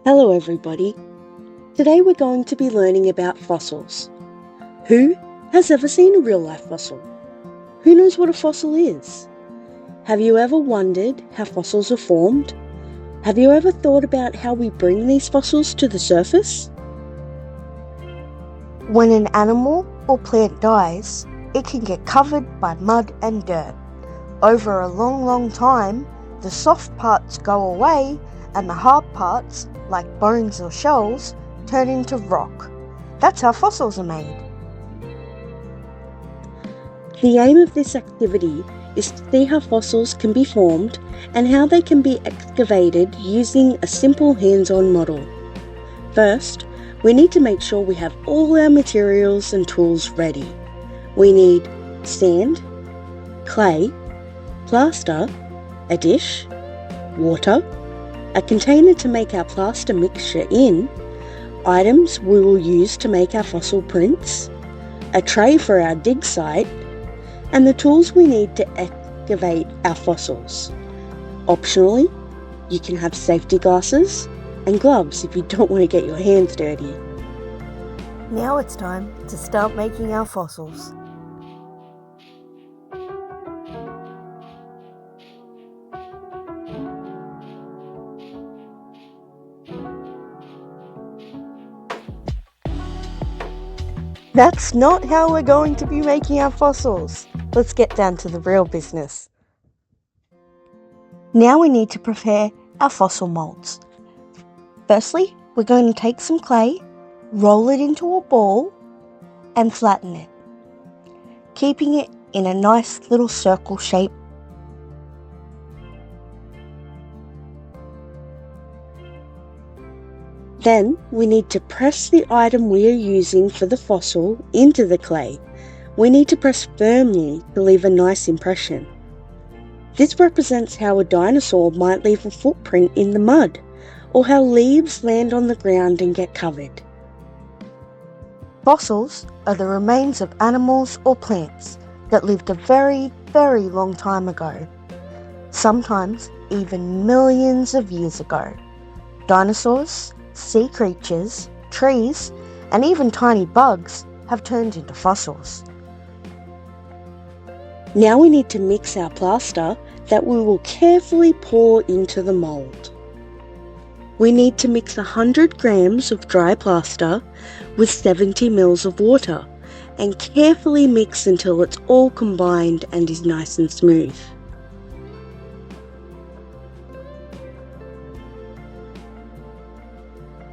Hello everybody. Today we're going to be learning about fossils. Who has ever seen a real life fossil? Who knows what a fossil is? Have you ever wondered how fossils are formed? Have you ever thought about how we bring these fossils to the surface? When an animal or plant dies, it can get covered by mud and dirt. Over a long time, the soft parts go away and the hard parts, like bones or shells, turn into rock. That's how fossils are made. The aim of this activity is to see how fossils can be formed and how they can be excavated using a simple hands-on model. First, we need to make sure we have all our materials and tools ready. We need sand, clay, plaster, a dish, water, a container to make our plaster mixture in, items we will use to make our fossil prints, a tray for our dig site, and the tools we need to excavate our fossils. Optionally, you can have safety glasses and gloves if you don't want to get your hands dirty. Now it's time to start making our fossils. That's not how we're going to be making our fossils. Let's get down to the real business. Now we need to prepare our fossil molds. Firstly, we're going to take some clay, roll it into a ball, and flatten it, keeping it in a nice little circle shape. Then we need to press the item we are using for the fossil into the clay. We need to press firmly to leave a nice impression. This represents how a dinosaur might leave a footprint in the mud, or how leaves land on the ground and get covered. Fossils are the remains of animals or plants that lived a very long time ago, sometimes even millions of years ago. Dinosaurs, sea creatures, trees, and even tiny bugs have turned into fossils. Now we need to mix our plaster that we will carefully pour into the mould. We need to mix 100 grams of dry plaster with 70 ml of water and carefully mix until it's all combined and is nice and smooth.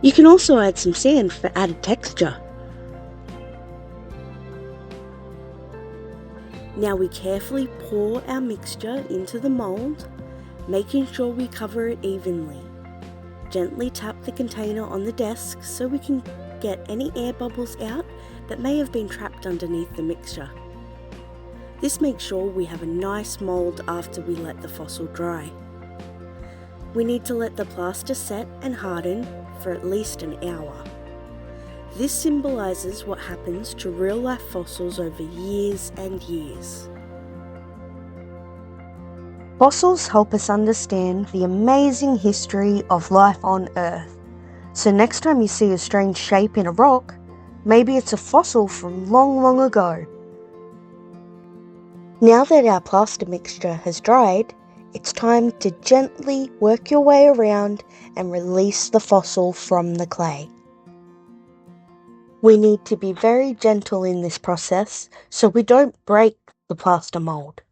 You can also add some sand for added texture. Now we carefully pour our mixture into the mould, making sure we cover it evenly. Gently tap the container on the desk so we can get any air bubbles out that may have been trapped underneath the mixture. This makes sure we have a nice mould after we let the fossil dry. We need to let the plaster set and harden for at least an hour. This symbolises what happens to real-life fossils over years and years. Fossils help us understand the amazing history of life on Earth. So next time you see a strange shape in a rock, maybe it's a fossil from long ago. Now that our plaster mixture has dried, it's time to gently work your way around and release the fossil from the clay. We need to be very gentle in this process so we don't break the plaster mould.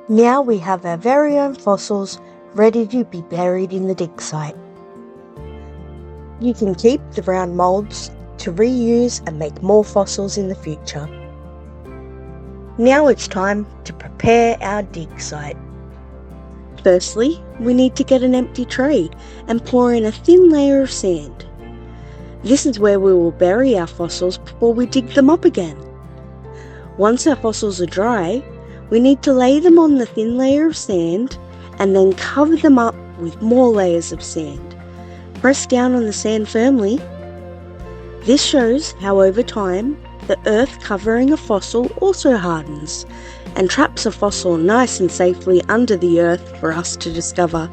Now we have our very own fossils ready to be buried in the dig site. You can keep the round moulds to reuse and make more fossils in the future. Now it's time to prepare our dig site. Firstly, we need to get an empty tray and pour in a thin layer of sand. This is where we will bury our fossils before we dig them up again. Once our fossils are dry, we need to lay them on the thin layer of sand and then cover them up with more layers of sand. Press down on the sand firmly. This shows how over time the earth covering a fossil also hardens and traps a fossil nice and safely under the earth for us to discover.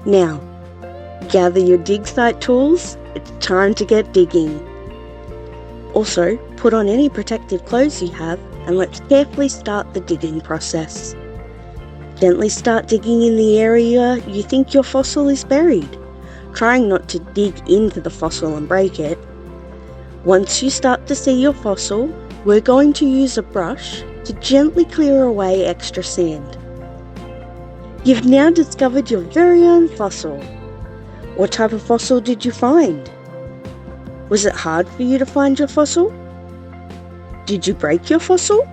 Now, gather your dig site tools, it's time to get digging. Also, put on any protective clothes you have and let's carefully start the digging process. Gently start digging in the area you think your fossil is buried, trying not to dig into the fossil and break it. Once you start to see your fossil, we're going to use a brush to gently clear away extra sand. You've now discovered your very own fossil. What type of fossil did you find? Was it hard for you to find your fossil? Did you break your fossil?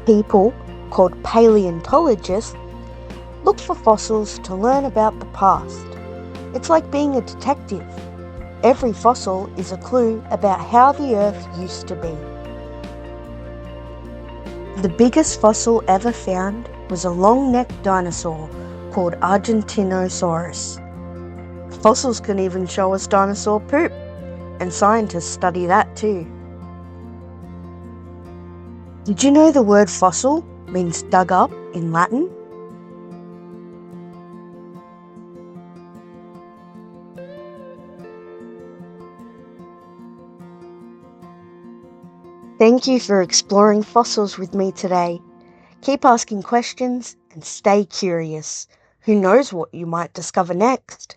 People, called paleontologists, look for fossils to learn about the past. It's like being a detective. Every fossil is a clue about how the Earth used to be. The biggest fossil ever found was a long-necked dinosaur called Argentinosaurus. Fossils can even show us dinosaur poop, and scientists study that too. Did you know the word fossil means dug up in Latin? Thank you for exploring fossils with me today. Keep asking questions and stay curious. Who knows what you might discover next?